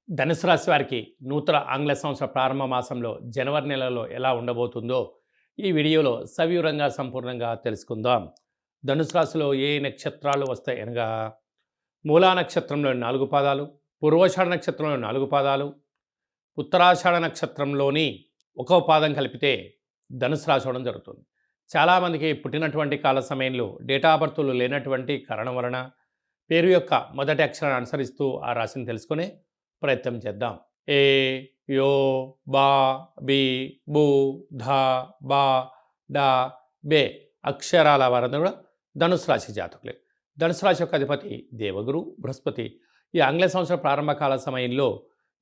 ధనుసు రాశి వారికి నూతన ఆంగ్ల సంవత్సర ప్రారంభ మాసంలో జనవరి నెలలో ఎలా ఉండబోతుందో ఈ వీడియోలో సవివరంగా సంపూర్ణంగా తెలుసుకుందాం. ధనుసు రాశిలో ఏ నక్షత్రాలు వస్తాయి అనగా మూలా నక్షత్రంలోని 4 పాదాలు, పూర్వాషాఢ నక్షత్రంలోని 4 పాదాలు, ఉత్తరాషాఢ నక్షత్రంలోని ఒక్కో పాదం కలిపితే ధనుసు రాశి అవ్వడం జరుగుతుంది. చాలామందికి పుట్టినటువంటి కాల సమయంలో డేటా ఆఫ్ బర్త్లు లేనటువంటి కారణం వలన పేరు యొక్క మొదటి అక్షరాన్ని అనుసరిస్తూ ఆ రాశిని తెలుసుకునే ప్రయత్నం చేద్దాం. ఏ, యో, బా, బి, బు, ధ, బా, డా, బే అక్షరాల వారందరూ కూడా ధనుసు రాశి జాతకులే. ధనుసు రాశి యొక్క అధిపతి దేవగురు బృహస్పతి. ఈ ఆంగ్ల సంవత్సర ప్రారంభ కాల సమయంలో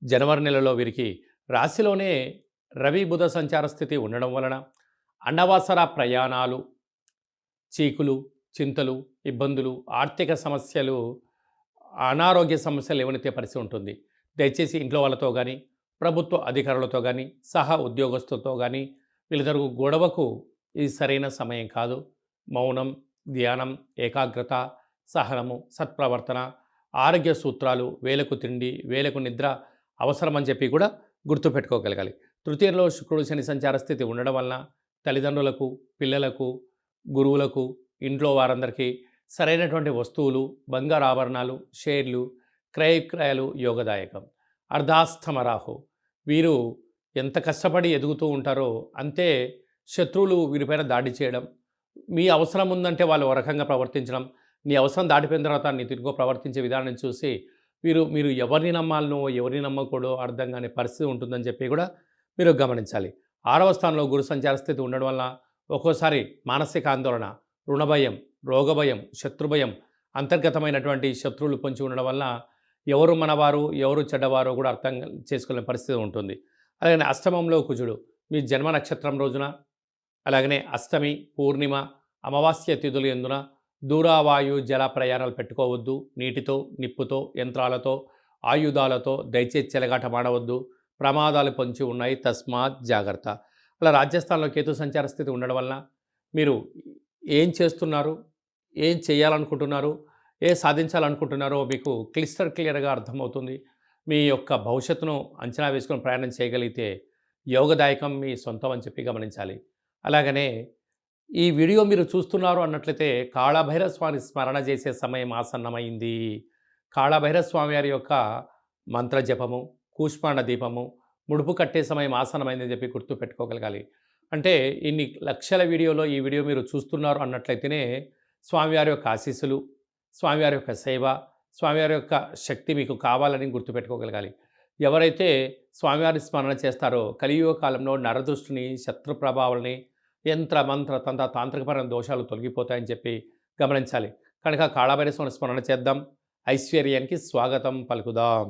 జనవరి నెలలో వీరికి రాశిలోనే రవి బుధ సంచార స్థితి ఉండడం వలన అనవసర ప్రయాణాలు, చీకులు, చింతలు, ఇబ్బందులు, ఆర్థిక సమస్యలు, అనారోగ్య సమస్యలు లేవనెత్తే పరిస్థితి ఉంటుంది. దయచేసి ఇంట్లో వాళ్ళతో కానీ, ప్రభుత్వ అధికారులతో కానీ, సహా ఉద్యోగస్తులతో కానీ వీళ్ళిద్దరు గొడవకు ఇది సరైన సమయం కాదు. మౌనం, ధ్యానం, ఏకాగ్రత, సహనము, సత్ప్రవర్తన, ఆరోగ్య సూత్రాలు, వేలకు తిండి, వేలకు నిద్ర అవసరమని చెప్పి కూడా గుర్తుపెట్టుకోగలగాలి. తృతీయంలో శుక్రుడు శని సంచార స్థితి ఉండడం వలన తల్లిదండ్రులకు, పిల్లలకు, గురువులకు, ఇంట్లో వారందరికీ సరైనటువంటి వస్తువులు, బంగారు ఆభరణాలు, షేర్లు, క్రయవిక్రయాలు యోగదాయకం. అర్ధాస్తమ రాహు. వీరు ఎంత కష్టపడి ఎదుగుతూ ఉంటారో అంతే శత్రువులు వీరిపైన దాడి చేయడం, మీ అవసరం ఉందంటే వాళ్ళు ఒక రకంగా ప్రవర్తించడం, నీ అవసరం దాటిపోయిన తర్వాత నీ తిరిగో ప్రవర్తించే విధానం చూసి మీరు ఎవరిని నమ్మాలనో ఎవరిని నమ్మకూడదో అర్థం కాని పరిస్థితి ఉంటుందని చెప్పి కూడా మీరు గమనించాలి. 6వ స్థానంలో గురు సంచార స్థితి ఉండడం వల్ల ఒక్కోసారి మానసిక ఆందోళన, రుణభయం, రోగభయం, శత్రుభయం, అంతర్గతమైనటువంటి శత్రువులు పొంచి ఉండడం వల్ల ఎవరు మనవారు ఎవరు చెడ్డవారో కూడా అర్థం చేసుకునే పరిస్థితి ఉంటుంది. అలాగే అష్టమంలో కుజుడు మీ జన్మ నక్షత్రం రోజున, అలాగనే అష్టమి, పూర్ణిమ, అమావాస్య తిథులు ఎందున దూరావాయు జల ప్రయాణాలు పెట్టుకోవద్దు. నీటితో, నిప్పుతో, యంత్రాలతో, ఆయుధాలతో దయచేసి చెలగాట మాడవద్దు. ప్రమాదాలు పొంచి ఉన్నాయి, తస్మాత్ జాగ్రత్త. అలా రాజస్థాన్లో కేతు సంచార స్థితి ఉండడం వలన మీరు ఏం చేస్తున్నారు, ఏం చేయాలనుకుంటున్నారు, సాధించాలనుకుంటున్నారో మీకు క్లియర్గా అర్థమవుతుంది. మీ యొక్క భవిష్యత్తును అంచనా వేసుకొని ప్రయాణం చేయగలిగితే యోగదాయకం మీ సొంతం అని చెప్పి గమనించాలి. అలాగనే ఈ వీడియో మీరు చూస్తున్నారు అన్నట్లయితే కాళభైరవ స్వామి స్మరణ చేసే సమయం ఆసన్నమైంది. కాళభైరవ స్వామి వారి యొక్క మంత్ర జపము, కూష్మాండ దీపము, ముడుపు కట్టే సమయం ఆసన్నమైందని చెప్పి గుర్తు పెట్టుకోగలగాలి. అంటే ఇన్ని లక్షల వీడియోలో ఈ వీడియో మీరు చూస్తున్నారు అన్నట్లయితేనే స్వామివారి యొక్క ఆశీస్సులు, స్వామివారి యొక్క సేవ, స్వామివారి యొక్క శక్తి మీకు కావాలని గుర్తుపెట్టుకోగలగాలి. ఎవరైతే స్వామివారి స్మరణ చేస్తారో కలియుగ కాలంలో నరదృష్టిని, శత్రు ప్రభావాలని, యంత్ర మంత్ర తంత్ర తాంత్రికపరమైన దోషాలు తొలగిపోతాయని చెప్పి గమనించాలి. కనుక కాళభైరవ స్వామి స్మరణ చేద్దాం. ఐశ్వర్యానికి స్వాగతం పలుకుదాం.